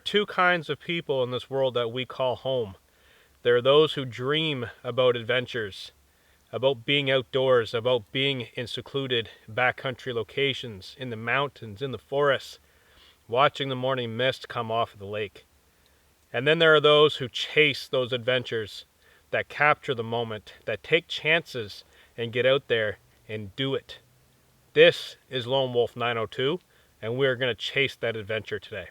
two kinds of people in this world that we call home. There are those who dream about adventures, about being outdoors, about being in secluded backcountry locations, in the mountains, in the forests, watching the morning mist come off of the lake. And then there are those who chase those adventures, that capture the moment, that take chances and get out there and do it. This is Lone Wolf 902, and we're going to chase that adventure today.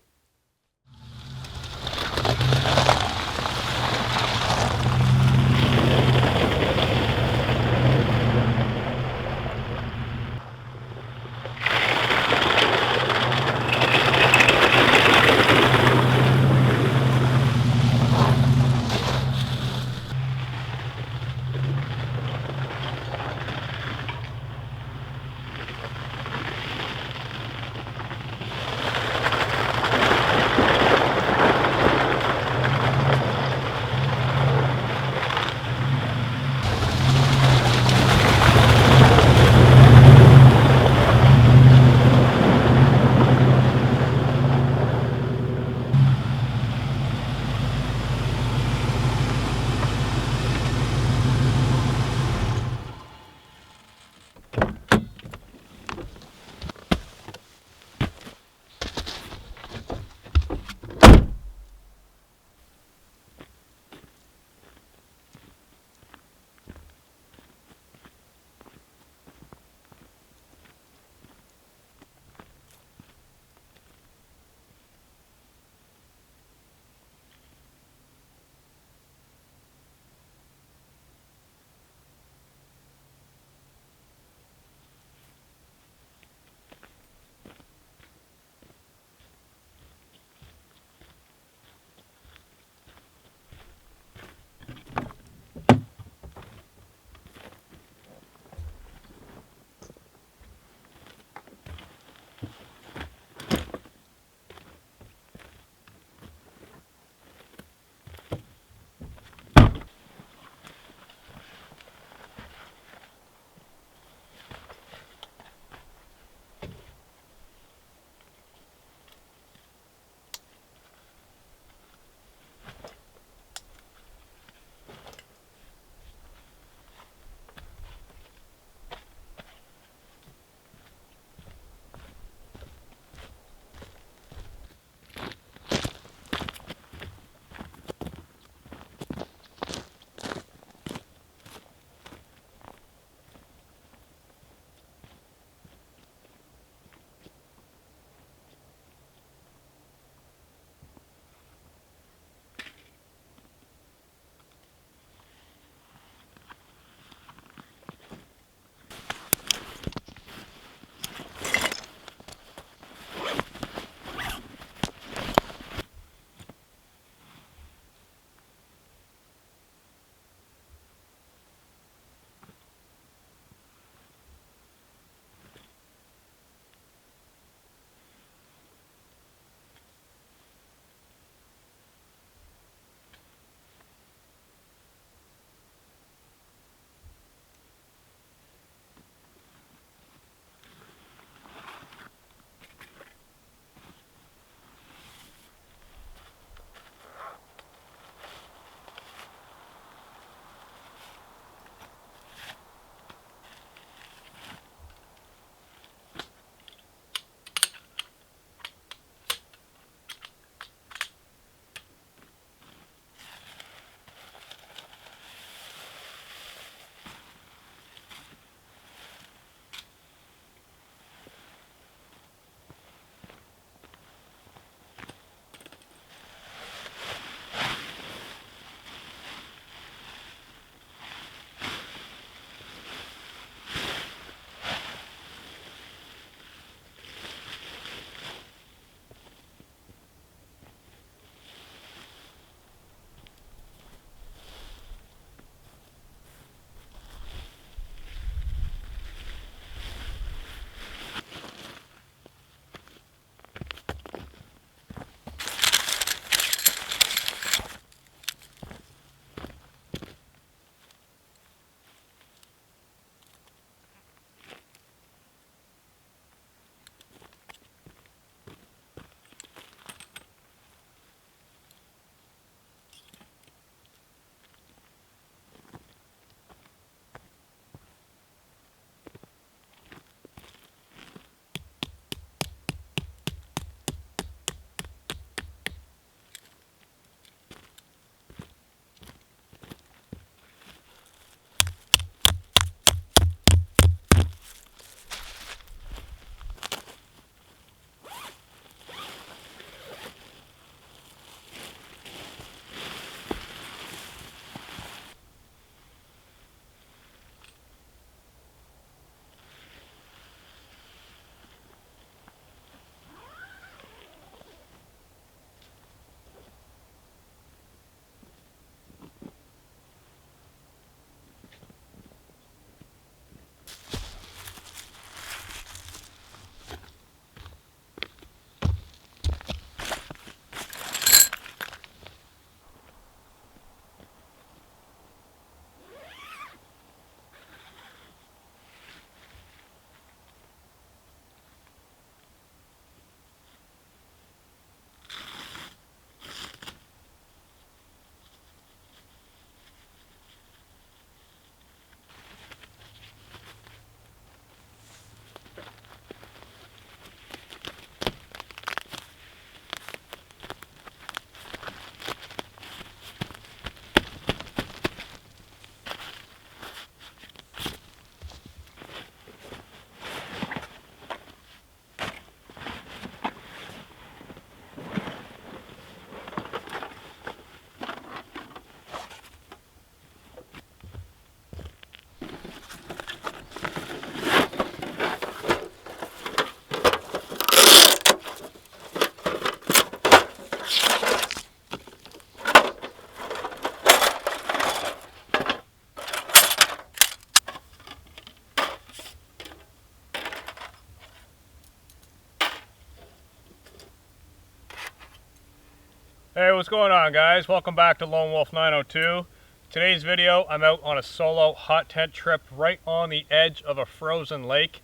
Hey, what's going on, guys? Welcome back to Lone Wolf 902. Today's video, I'm out on a solo hot tent trip right on the edge of a frozen lake.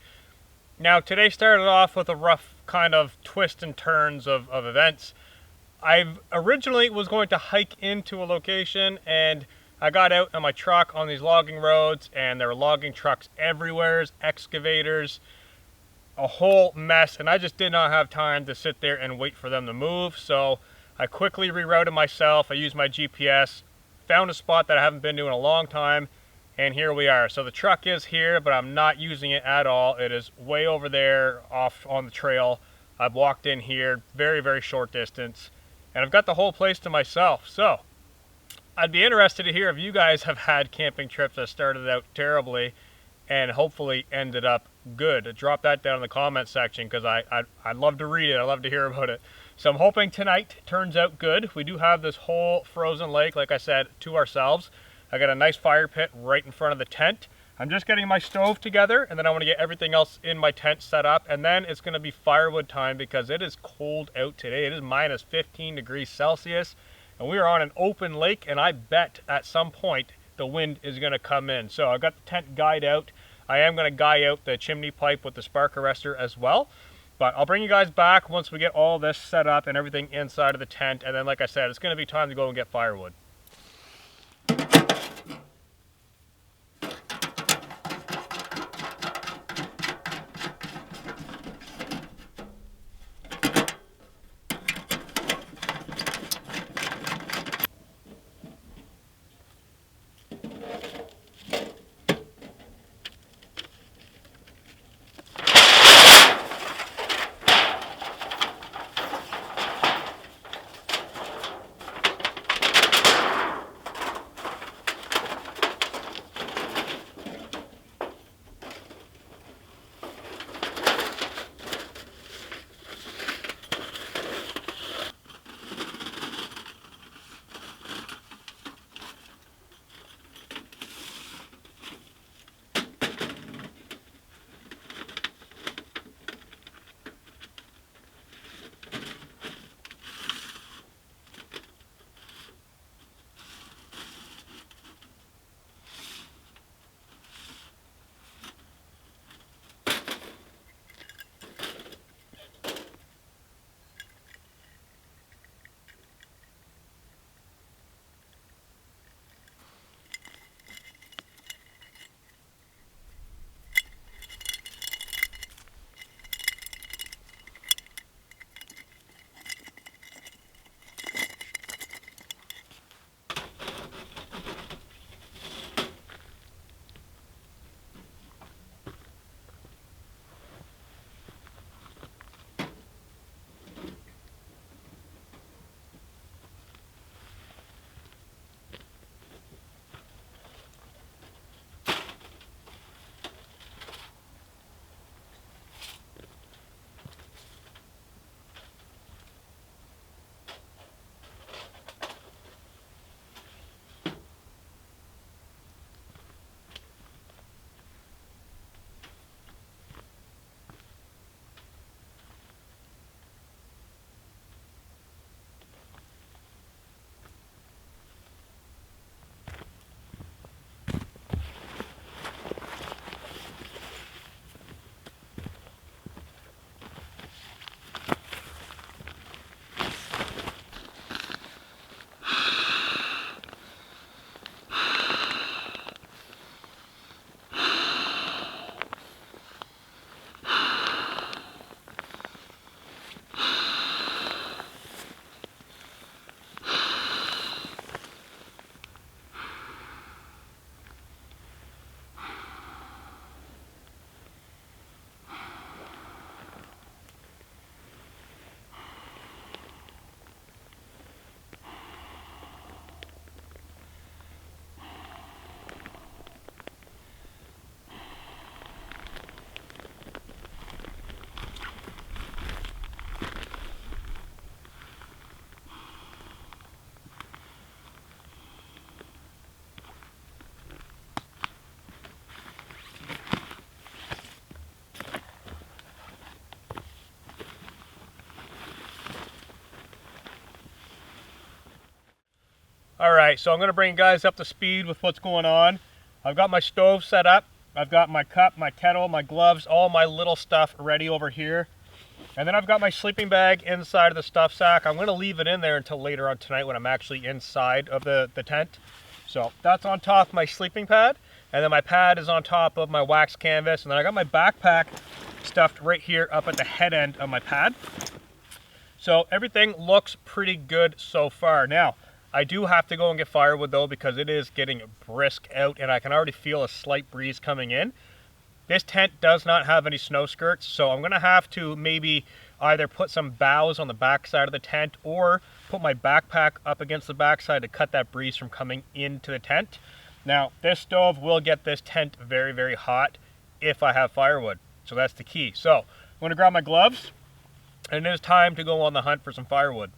Now, today started off with a rough kind of twist and turns of events. I originally was going to hike into a location, and I got out in my truck on these logging roads, and there were logging trucks everywhere, excavators, a whole mess, and I just did not have time to sit there and wait for them to move. So I quickly rerouted myself. I used my GPS, found a spot that I haven't been to in a long time, and here we are. So the truck is here, but I'm not using it at all. It is way over there off on the trail. I've walked in here, very short distance, and I've got the whole place to myself. So I'd be interested to hear if you guys have had camping trips that started out terribly and hopefully ended up good. Drop that down in the comment section, because I'd love to read it. I'd love to hear about it. So I'm hoping tonight turns out good. We do have this whole frozen lake, like I said, to ourselves. I got a nice fire pit right in front of the tent. I'm just getting my stove together, and then I want to get everything else in my tent set up, and then it's going to be firewood time because it is cold out today. It is minus 15 degrees Celsius, and we are on an open lake, and I bet at some point the wind is going to come in. So I got the tent guyed out. I am going to guy out the chimney pipe with the spark arrestor as well. But I'll bring you guys back once we get all this set up and everything inside of the tent. And then, like I said, it's going to be time to go and get firewood. Alright, so I'm going to bring you guys up to speed with what's going on. I've got my stove set up. I've got my cup, my kettle, my gloves, all my little stuff ready over here. And then I've got my sleeping bag inside of the stuff sack. I'm going to leave it in there until later on tonight when I'm actually inside of the tent. So that's on top of my sleeping pad. And then my pad is on top of my wax canvas. And then I got my backpack stuffed right here up at the head end of my pad. So everything looks pretty good so far. Now, I do have to go and get firewood though, because it is getting brisk out and I can already feel a slight breeze coming in. This tent does not have any snow skirts, so I'm gonna have to maybe either put some boughs on the back side of the tent or put my backpack up against the backside to cut that breeze from coming into the tent. Now, this stove will get this tent very, very hot if I have firewood. So that's the key. So I'm gonna grab my gloves and it is time to go on the hunt for some firewood.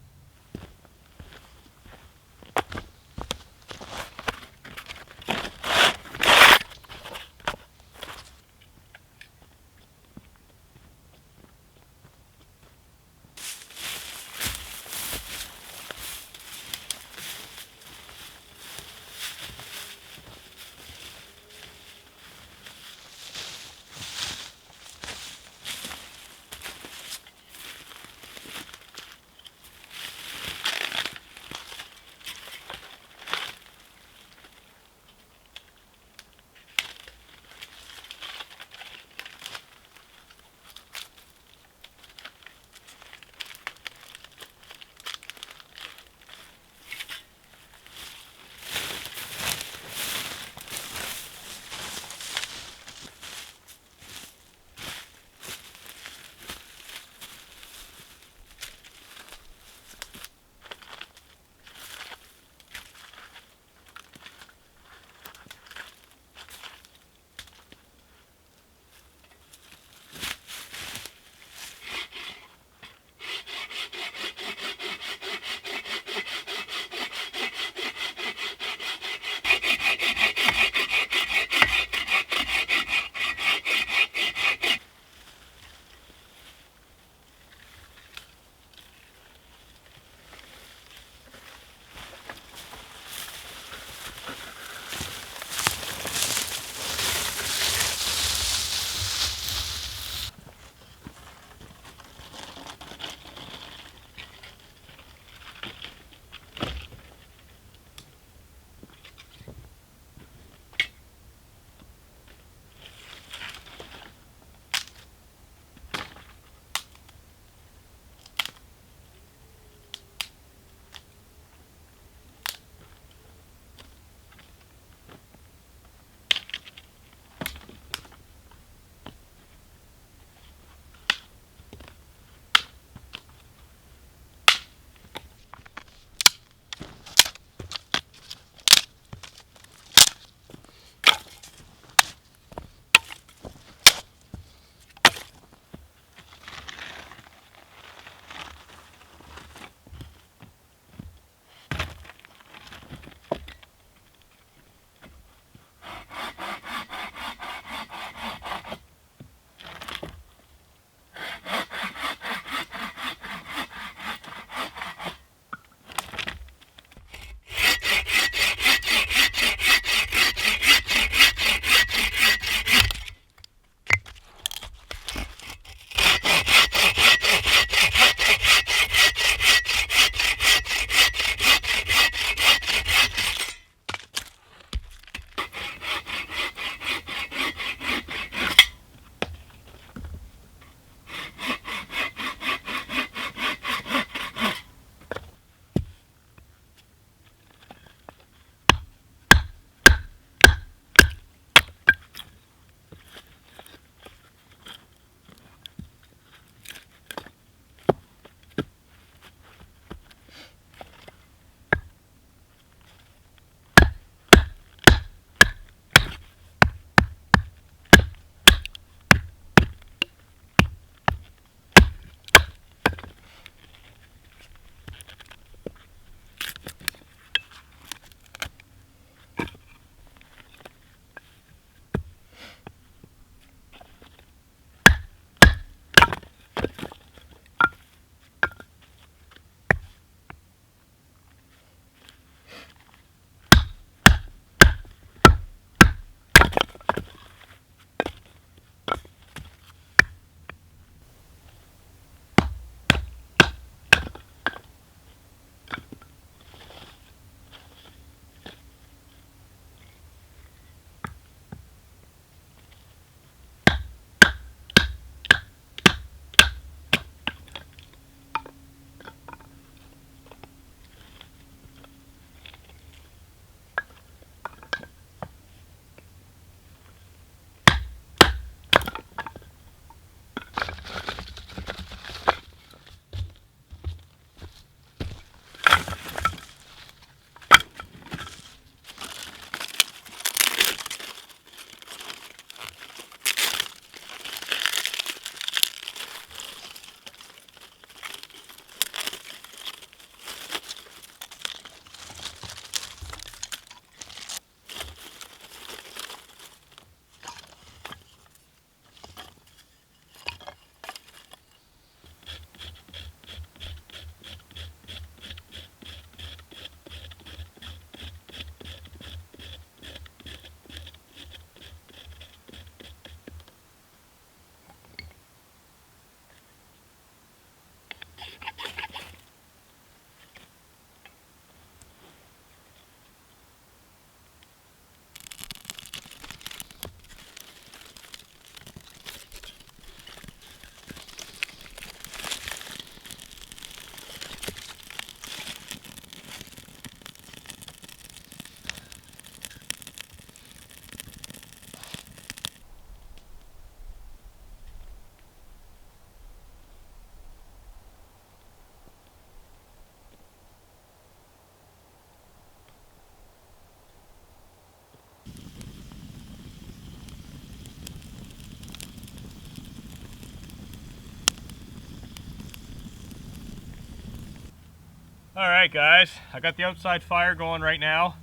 Alright guys, I got the outside fire going right now.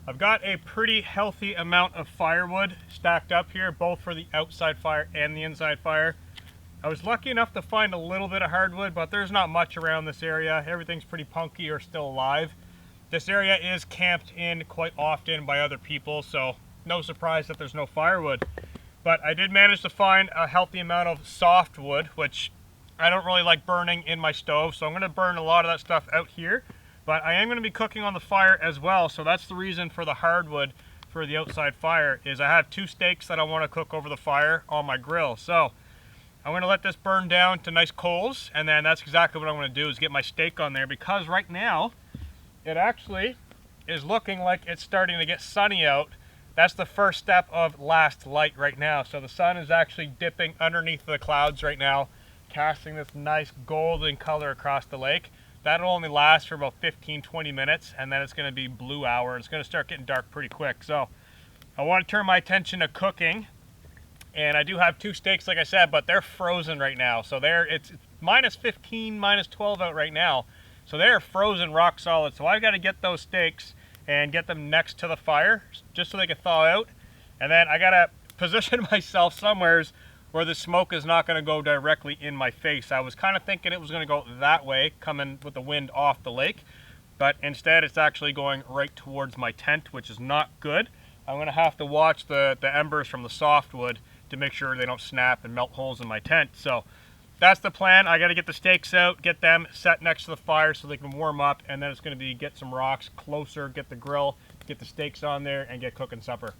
I've got a pretty healthy amount of firewood stacked up here, both for the outside fire and the inside fire. I was lucky enough to find a little bit of hardwood, but there's not much around this area. Everything's pretty punky or still alive. This area is camped in quite often by other people, so no surprise that there's no firewood. But I did manage to find a healthy amount of softwood, which I don't really like burning in my stove, so I'm going to burn a lot of that stuff out here. But I am going to be cooking on the fire as well, so that's the reason for the hardwood for the outside fire, is I have 2 steaks that I want to cook over the fire on my grill. So I'm going to let this burn down to nice coals, and then that's exactly what I'm going to do, is get my steak on there, because right now it actually is looking like it's starting to get sunny out. That's the first step of last light right now. So the sun is actually dipping underneath the clouds right now, casting this nice golden color across the lake. That'll only last for about 15-20 minutes, and then it's going to be blue hour. It's going to start getting dark pretty quick. So I want to turn my attention to cooking, and I do have 2 steaks, like I said, but they're frozen right now. So it's minus 15, minus 12 out right now. So they're frozen rock solid. So I've got to get those steaks and get them next to the fire just so they can thaw out. And then I got to position myself somewheres where the smoke is not going to go directly in my face. I was kind of thinking it was going to go that way, coming with the wind off the lake, but instead it's actually going right towards my tent, which is not good. I'm going to have to watch the embers from the softwood to make sure they don't snap and melt holes in my tent. So that's the plan. I got to get the steaks out, get them set next to the fire so they can warm up, and then it's going to be get some rocks closer, get the grill, get the steaks on there, and get cooking supper.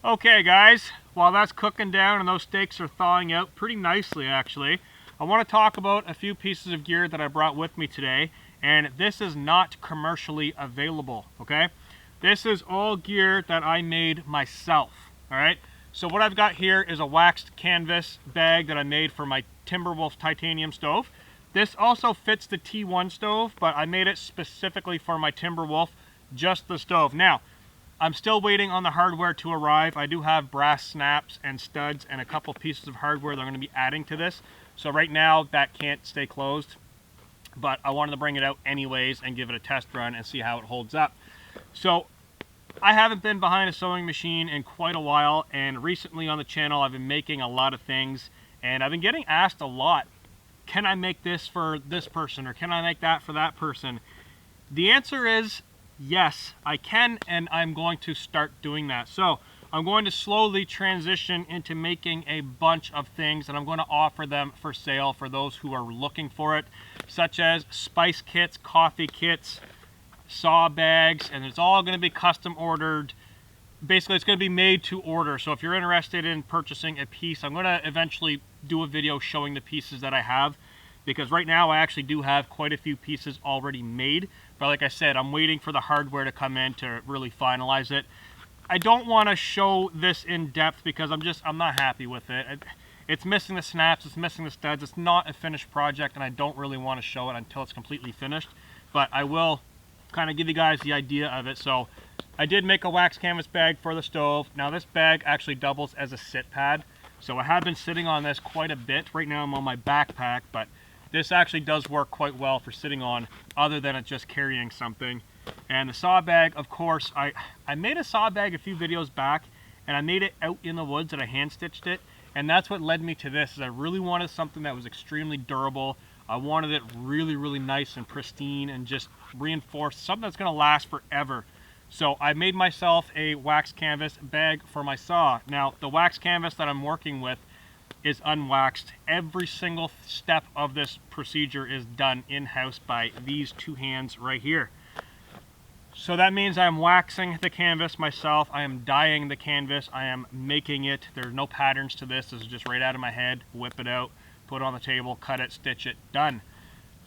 Okay guys, while that's cooking down and those steaks are thawing out pretty nicely actually, I want to talk about a few pieces of gear that I brought with me today, and this is not commercially available, okay? This is all gear that I made myself, alright? So what I've got here is a waxed canvas bag that I made for my Timberwolf titanium stove. This also fits the T1 stove, but I made it specifically for my Timberwolf, just the stove. Now, I'm still waiting on the hardware to arrive. I do have brass snaps and studs and a couple pieces of hardware that I'm going to be adding to this. So right now that can't stay closed, but I wanted to bring it out anyways and give it a test run and see how it holds up. So I haven't been behind a sewing machine in quite a while, and recently on the channel I've been making a lot of things, and I've been getting asked a lot, can I make this for this person, or can I make that for that person? The answer is yes, I can, and I'm going to start doing that. So I'm going to slowly transition into making a bunch of things, and I'm going to offer them for sale for those who are looking for it, such as spice kits, coffee kits, saw bags, and it's all going to be custom ordered. Basically, it's going to be made to order. So if you're interested in purchasing a piece, I'm going to eventually do a video showing the pieces that I have, because right now I actually do have quite a few pieces already made. But like I said, I'm waiting for the hardware to come in to really finalize it. I don't want to show this in depth because I'm not happy with it. It's missing the snaps, it's missing the studs. It's not a finished project, and I don't really want to show it until it's completely finished. But I will kind of give you guys the idea of it. So I did make a wax canvas bag for the stove. Now this bag actually doubles as a sit pad. So I have been sitting on this quite a bit. Right now I'm on my backpack, but this actually does work quite well for sitting on, other than it just carrying something. And the saw bag, of course, I made a saw bag a few videos back, and I made it out in the woods and I hand stitched it. And that's what led me to this, is I really wanted something that was extremely durable. I wanted it really, really nice and pristine and just reinforced, something that's gonna last forever. So I made myself a wax canvas bag for my saw. Now, the wax canvas that I'm working with is unwaxed. Every single step of this procedure is done in-house by these 2 hands right here. So that means I'm waxing the canvas myself, I am dyeing the canvas, I am making it. There's no patterns to this. This is just right out of my head, whip it out, put it on the table, cut it, stitch it, done.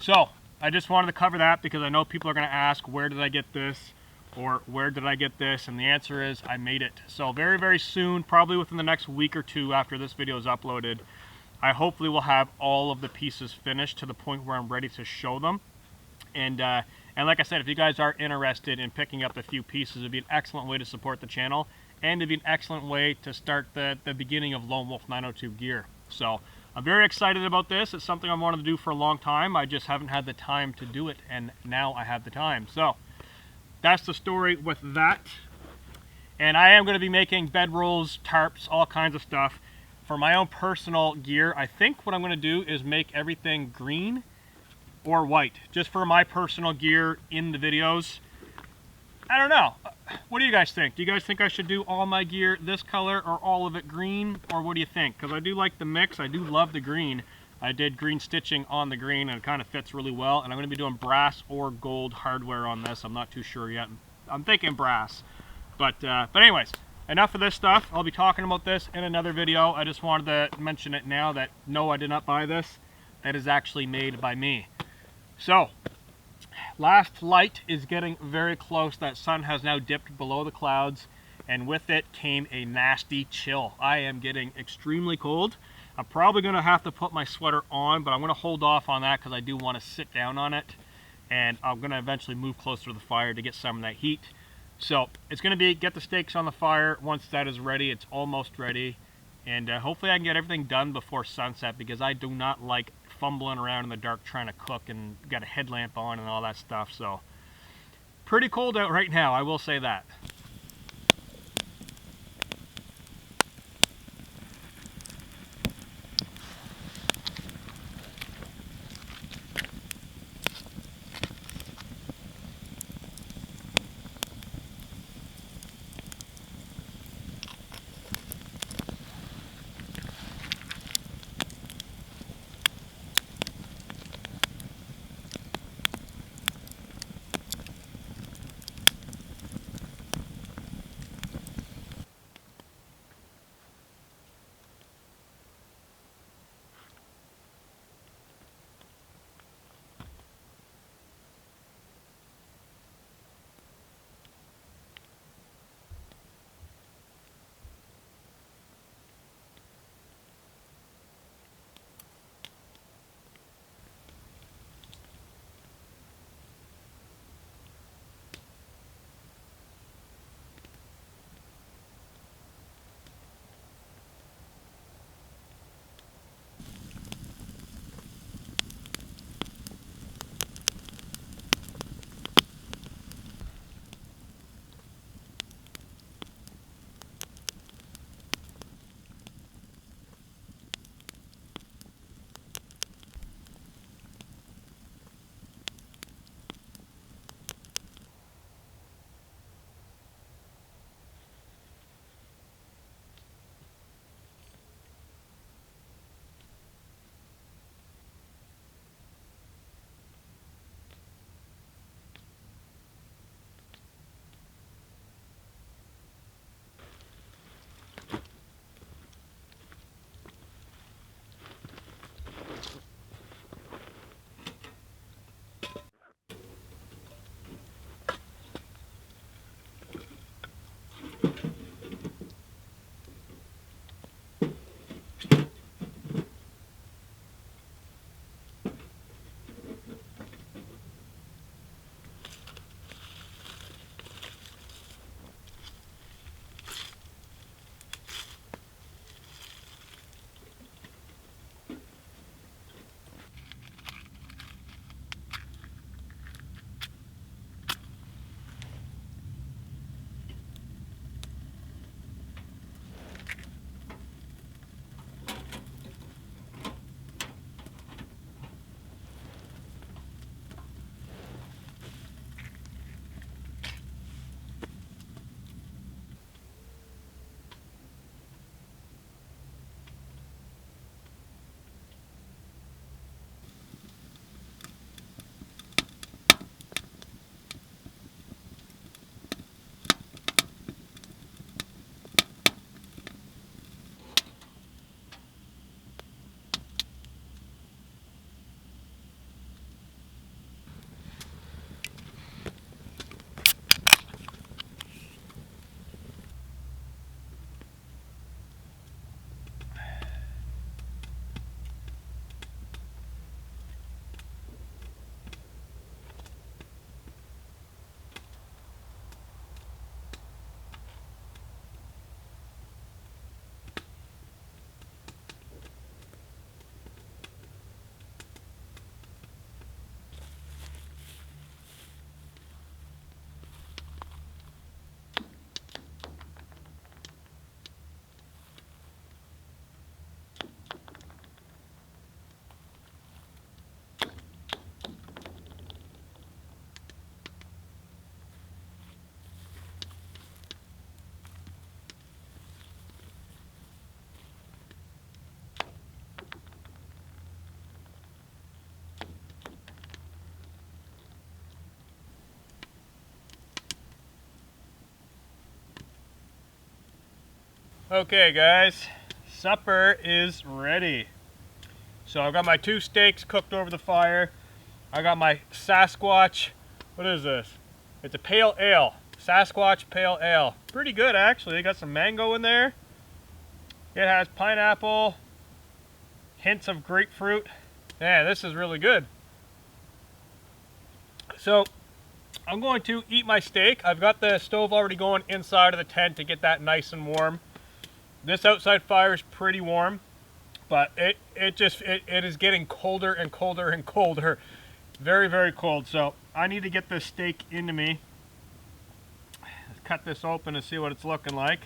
So I just wanted to cover that because I know people are going to ask, where did I get this? or where did I get this? And the answer is I made it. So very, very soon, probably within the next week or two after this video is uploaded, I hopefully will have all of the pieces finished to the point where I'm ready to show them. And like I said, if you guys are interested in picking up a few pieces, it'd be an excellent way to support the channel, and it'd be an excellent way to start the beginning of Lone Wolf 902 gear. So I'm very excited about this. It's something I've wanted to do for a long time. I just haven't had the time to do it, and now I have the time. So that's the story with that. And I am going to be making bedrolls, tarps, all kinds of stuff for my own personal gear. I think what I'm going to do is make everything green or white, just for my personal gear in the videos. I don't know. What do you guys think? Do you guys think I should do all my gear this color or all of it green? Or what do you think? Because I do like the mix. I do love the green. I did green stitching on the green and it kind of fits really well. And I'm going to be doing brass or gold hardware on this. I'm not too sure yet. I'm thinking brass. But anyways, enough of this stuff. I'll be talking about this in another video. I just wanted to mention it now that no, I did not buy this. That is actually made by me. So, last light is getting very close. That sun has now dipped below the clouds, and with it came a nasty chill. I am getting extremely cold. I'm probably going to have to put my sweater on, but I'm going to hold off on that because I do want to sit down on it, and I'm going to eventually move closer to the fire to get some of that heat. So it's going to be get the steaks on the fire. Once that is ready, it's almost ready, and hopefully I can get everything done before sunset, because I do not like fumbling around in the dark trying to cook and got a headlamp on and all that stuff. So pretty cold out right now, I will say that. Okay guys, supper is ready. So I've got my 2 steaks cooked over the fire. I got my Sasquatch, what is this? It's a pale ale, Sasquatch pale ale. Pretty good actually, got some mango in there. It has pineapple, hints of grapefruit. Man, this is really good. So I'm going to eat my steak. I've got the stove already going inside of the tent to get that nice and warm. This outside fire is pretty warm, but it is getting colder and colder and colder. Very, very cold. So I need to get this steak into me. Let's cut this open and see what it's looking like.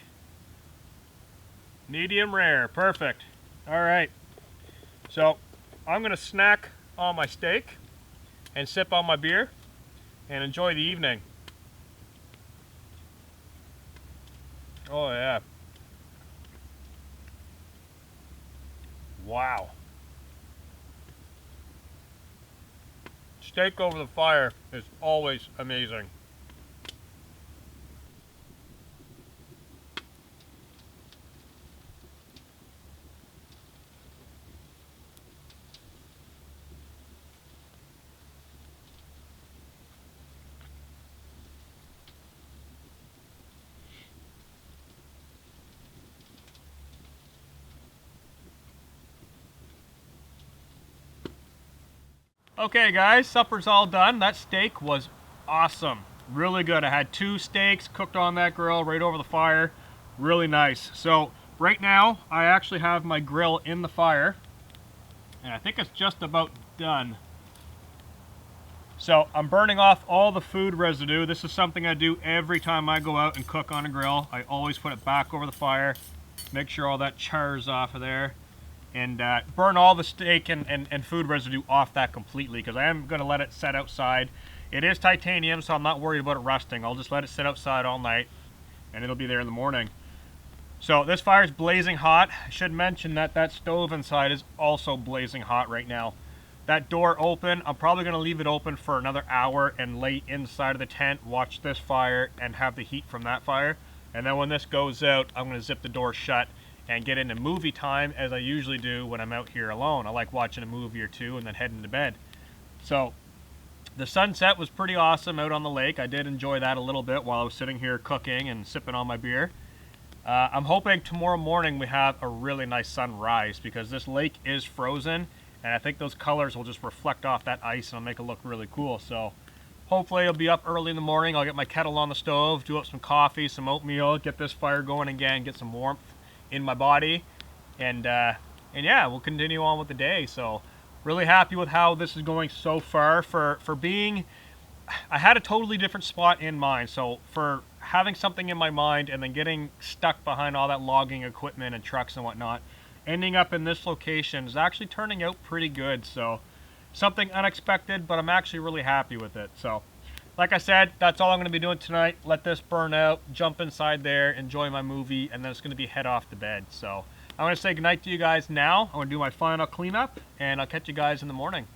Medium rare, perfect. All right. So I'm gonna snack on my steak and sip on my beer and enjoy the evening. Oh yeah. Wow. Steak over the fire is always amazing. Okay guys, supper's all done. That steak was awesome. Really good. I had 2 steaks cooked on that grill right over the fire. Really nice. So right now I actually have my grill in the fire and I think it's just about done. So I'm burning off all the food residue. This is something I do every time I go out and cook on a grill. I always put it back over the fire, make sure all that chars off of there, and burn all the steak and food residue off that completely, because I am going to let it set outside. It is titanium, so I'm not worried about it rusting. I'll just let it sit outside all night and it'll be there in the morning. So this fire is blazing hot. I should mention that that stove inside is also blazing hot right now. That door open, I'm probably going to leave it open for another hour and lay inside of the tent, watch this fire and have the heat from that fire. And then when this goes out, I'm going to zip the door shut and get into movie time, as I usually do when I'm out here alone. I like watching a movie or two and then heading to bed. So the sunset was pretty awesome out on the lake. I did enjoy that a little bit while I was sitting here cooking and sipping on my beer. I'm hoping tomorrow morning we have a really nice sunrise, because this lake is frozen and I think those colors will just reflect off that ice and it'll make it look really cool. So hopefully I'll be up early in the morning. I'll get my kettle on the stove, do up some coffee, some oatmeal, get this fire going again, get some warmth in my body, and yeah, we'll continue on with the day. So really happy with how this is going so far. For being, I had a totally different spot in mind, so for having something in my mind and then getting stuck behind all that logging equipment and trucks and whatnot, ending up in this location is actually turning out pretty good. So something unexpected, but I'm actually really happy with it. So like I said, that's all I'm going to be doing tonight. Let this burn out, jump inside there, enjoy my movie, and then it's going to be head off to bed. So I'm going to say goodnight to you guys now. I'm going to do my final cleanup, and I'll catch you guys in the morning.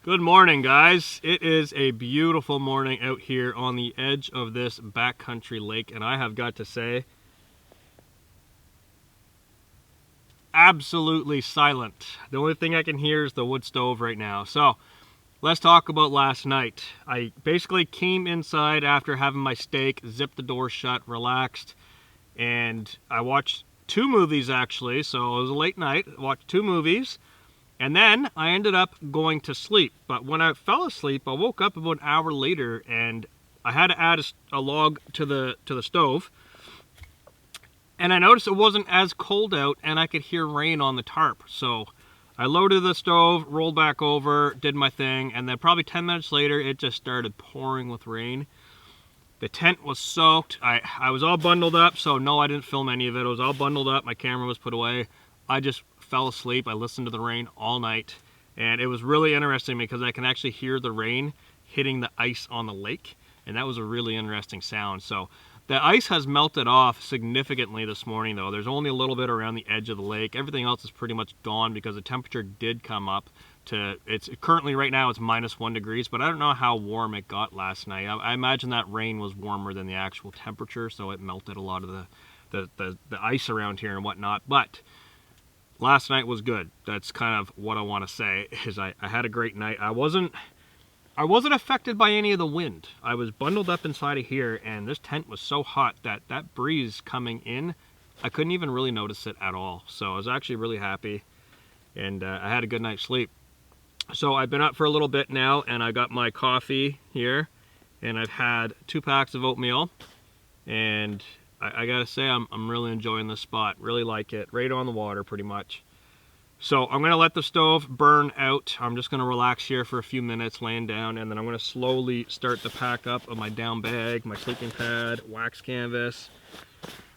Good morning, guys. It is a beautiful morning out here on the edge of this backcountry lake, and I have got to say, absolutely silent. The only thing I can hear is the wood stove right now. So let's talk about last night. I basically came inside after having my steak, zipped the door shut, relaxed, and I watched 2 movies actually. So it was a late night. I watched 2 movies. And then I ended up going to sleep. But when I fell asleep, I woke up about an hour later and I had to add a log to the stove. And I noticed it wasn't as cold out and I could hear rain on the tarp. So I loaded the stove, rolled back over, did my thing, and then probably 10 minutes later, it just started pouring with rain. The tent was soaked. I was all bundled up, so no, I didn't film any of it. It was all bundled up. My camera was put away. I just fell asleep. I listened to the rain all night, and it was really interesting because I can actually hear the rain hitting the ice on the lake, and that was a really interesting sound. So the ice has melted off significantly this morning, though. There's only a little bit around the edge of the lake. Everything else is pretty much gone because the temperature did come up to, it's currently right now it's -1 degrees, but I don't know how warm it got last night. I imagine that rain was warmer than the actual temperature, so it melted a lot of the ice around here and whatnot. But last night was good. That's kind of what I want to say, is I had a great night. I wasn't affected by any of the wind. I was bundled up inside of here, and this tent was so hot that that breeze coming in, I couldn't even really notice it at all. So I was actually really happy, and I had a good night's sleep. So I've been up for a little bit now, and I got my coffee here, and I've had 2 packs of oatmeal, and I gotta say, I'm really enjoying this spot. Really like it. Right on the water, pretty much. So I'm gonna let the stove burn out. I'm just gonna relax here for a few minutes, laying down, and then I'm gonna slowly start the pack up of my down bag, my sleeping pad, wax canvas,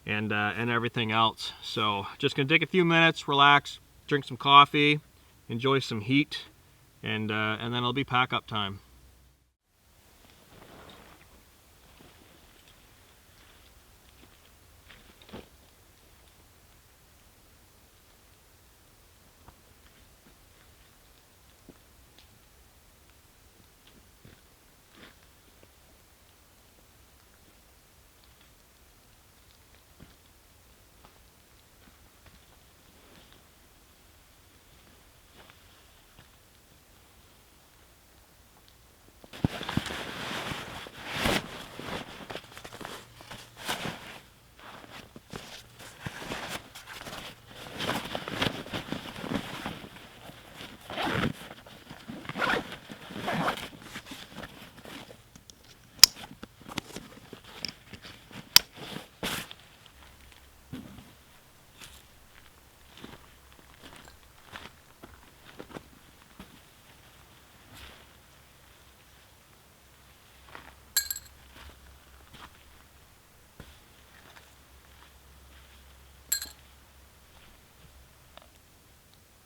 and everything else. So just gonna take a few minutes, relax, drink some coffee, enjoy some heat, and then it'll be pack up time.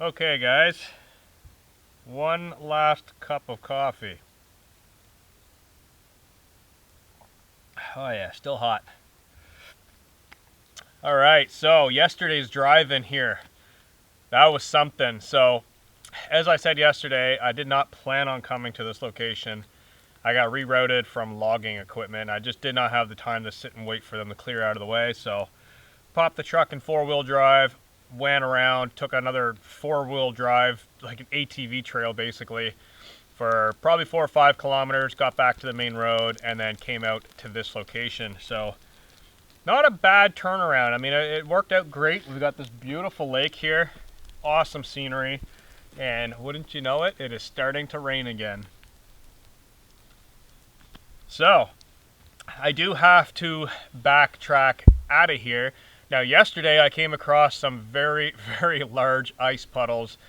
Okay, guys, one last cup of coffee. Oh yeah, still hot. All right, so yesterday's drive-in here, that was something. So as I said yesterday, I did not plan on coming to this location. I got rerouted from logging equipment. I just did not have the time to sit and wait for them to clear out of the way. So popped the truck in 4-wheel drive, went around, took another 4-wheel drive, like an ATV trail basically, for probably 4 or 5 kilometers, got back to the main road, and then came out to this location. So not a bad turnaround. I mean, it worked out great. We've got this beautiful lake here, awesome scenery, and wouldn't you know it, it is starting to rain again. So I do have to backtrack out of here. Now yesterday I came across some very, very large ice puddles.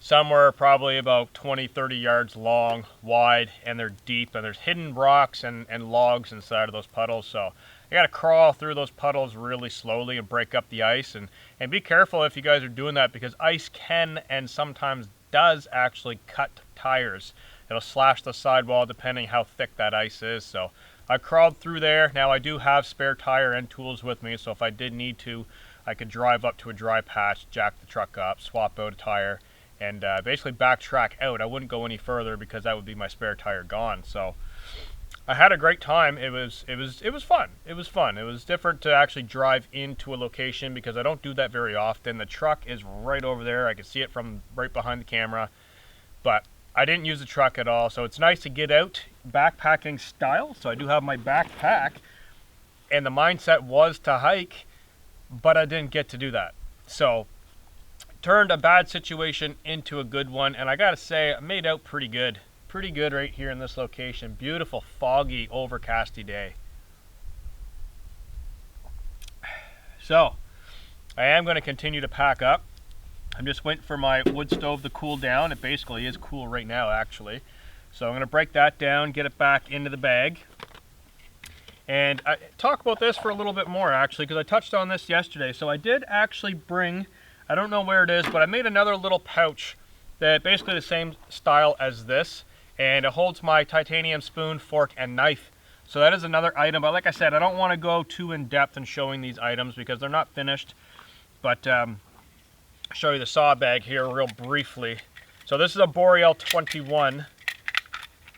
Some were probably about 20-30 yards long, wide, and they're deep, and there's hidden rocks and logs inside of those puddles. So I gotta crawl through those puddles really slowly and break up the ice, and be careful if you guys are doing that, because ice can and sometimes does actually cut tires. It'll slash the sidewall depending how thick that ice is. So I crawled through there. Now I do have spare tire and tools with me, so if I did need to, I could drive up to a dry patch, jack the truck up, swap out a tire, and basically backtrack out. I wouldn't go any further because that would be my spare tire gone. So I had a great time. It was fun. It was fun. It was different to actually drive into a location because I don't do that very often. The truck is right over there. I can see it from right behind the camera, but I didn't use the truck at all. So it's nice to get out backpacking style. So I do have my backpack, and the mindset was to hike, but I didn't get to do that. So turned a bad situation into a good one, and I gotta say I made out pretty good right here in this location. Beautiful, foggy, overcasty day. So I am going to continue to pack up. I'm just waiting for my wood stove to cool down. It basically is cool right now, actually. So I'm going to break that down, get it back into the bag, and I talk about this for a little bit more, actually, because I touched on this yesterday. So I did actually bring, I don't know where it is, but I made another little pouch that basically the same style as this, and it holds my titanium spoon, fork, and knife. So that is another item, but like I said, I don't want to go too in depth in showing these items because they're not finished. But I'll show you the saw bag here real briefly. So this is a Boreal 21.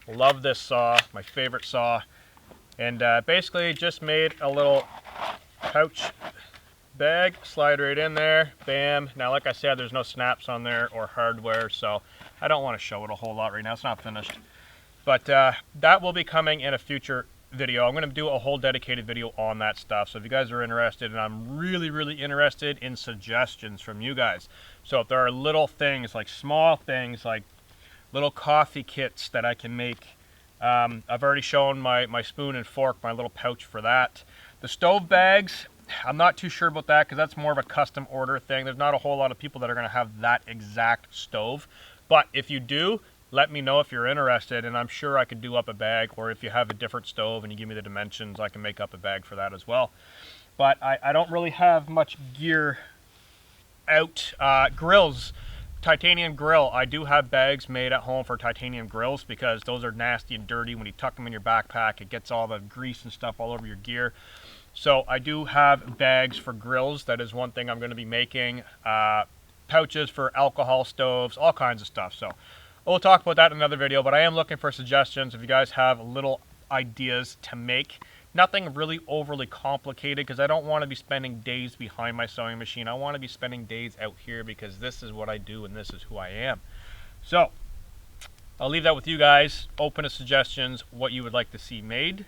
Love this saw, my favorite saw. And basically just made a little pouch bag, slide right in there, bam. Now like I said, there's no snaps on there or hardware, so I don't want to show it a whole lot right now. It's not finished, but that will be coming in a future video. I'm going to do a whole dedicated video on that stuff, so if you guys are interested, and I'm really interested in suggestions from you guys. So if there are little things, like small things, like little coffee kits that I can make, I've already shown my spoon and fork, my little pouch for that. The stove bags, I'm not too sure about that because that's more of a custom order thing. There's not a whole lot of people that are going to have that exact stove. But if you do, let me know if you're interested, and I'm sure I could do up a bag, or if you have a different stove and you give me the dimensions, I can make up a bag for that as well. But I don't really have much gear out. Grills, titanium grill. I do have bags made at home for titanium grills because those are nasty and dirty. When you tuck them in your backpack, it gets all the grease and stuff all over your gear. So I do have bags for grills. That is one thing I'm going to be making. Pouches for alcohol stoves, all kinds of stuff. So we'll talk about that in another video, but I am looking for suggestions if you guys have little ideas to make. Nothing really overly complicated because I don't want to be spending days behind my sewing machine. I want to be spending days out here because this is what I do and this is who I am. So I'll leave that with you guys. Open to suggestions, what you would like to see made.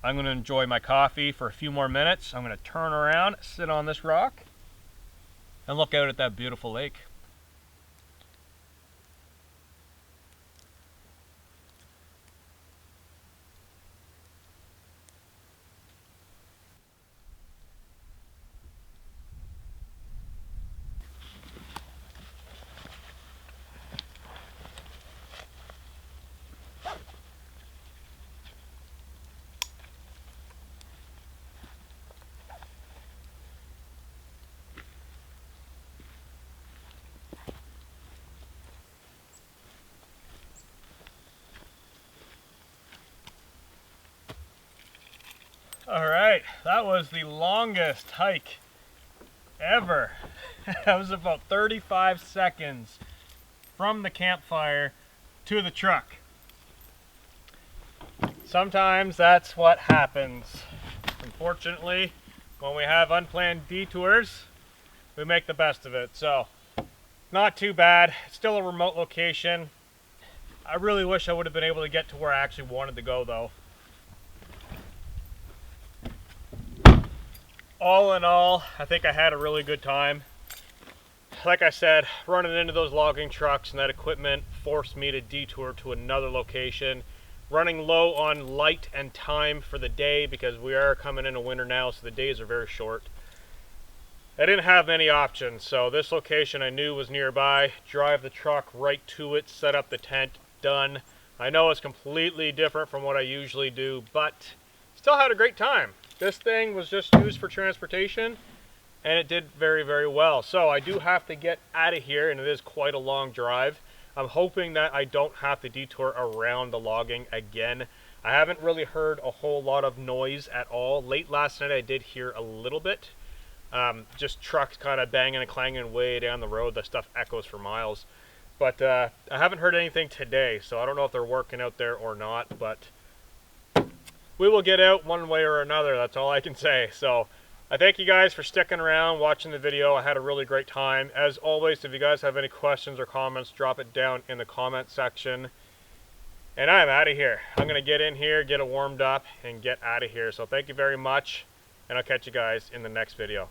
I'm going to enjoy my coffee for a few more minutes. I'm going to turn around, sit on this rock, and look out at that beautiful lake. All right, that was the longest hike ever. That was about 35 seconds from the campfire to the truck. Sometimes that's what happens. Unfortunately, when we have unplanned detours, we make the best of it. So, not too bad. It's still a remote location. I really wish I would have been able to get to where I actually wanted to go though. All in all, I think I had a really good time. Like I said, running into those logging trucks and that equipment forced me to detour to another location. Running low on light and time for the day because we are coming into winter now, so the days are very short. I didn't have many options, so this location I knew was nearby. Drive the truck right to it, set up the tent, done. I know it's completely different from what I usually do, but still had a great time. This thing was just used for transportation, and it did very well. So I do have to get out of here, and it is quite a long drive. I'm hoping that I don't have to detour around the logging again. I haven't really heard a whole lot of noise at all. Late last night I did hear a little bit. Just trucks kind of banging and clanging way down the road. That stuff echoes for miles. But I haven't heard anything today, so I don't know if they're working out there or not, but we will get out one way or another. That's all I can say. So I thank you guys for sticking around, watching the video. I had a really great time. As always, if you guys have any questions or comments, drop it down in the comment section. And I'm out of here. I'm going to get in here, get it warmed up, and get out of here. So thank you very much, and I'll catch you guys in the next video.